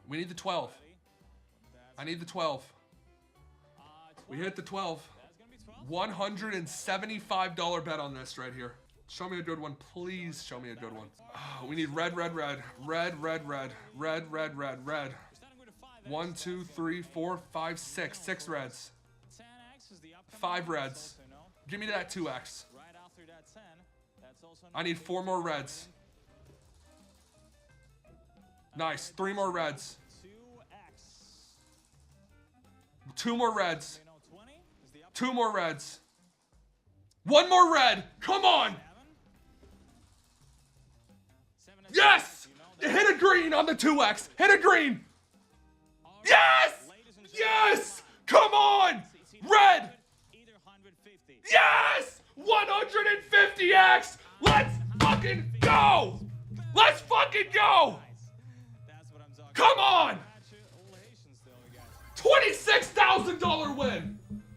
We need the 12. I need the 12. We hit the 12. $175 bet on this right here. Show me a good one. Please show me a good one. Oh, we need red, red, red. Red, red, red. Red, red, red, red. 1, 2, 3, 4, 5, 6. 6 reds. 5 reds. Give me that 2x. I need 4 more reds. Nice. 3 more reds. 2 more reds. 2 more reds. 1 more red. Come on. Yes! Hit a green on the 2x. Hit a green. Yes! Yes! Come on! Red! Yes! 150x! Let's fucking go! Let's fucking go! Come on! $26,000 win!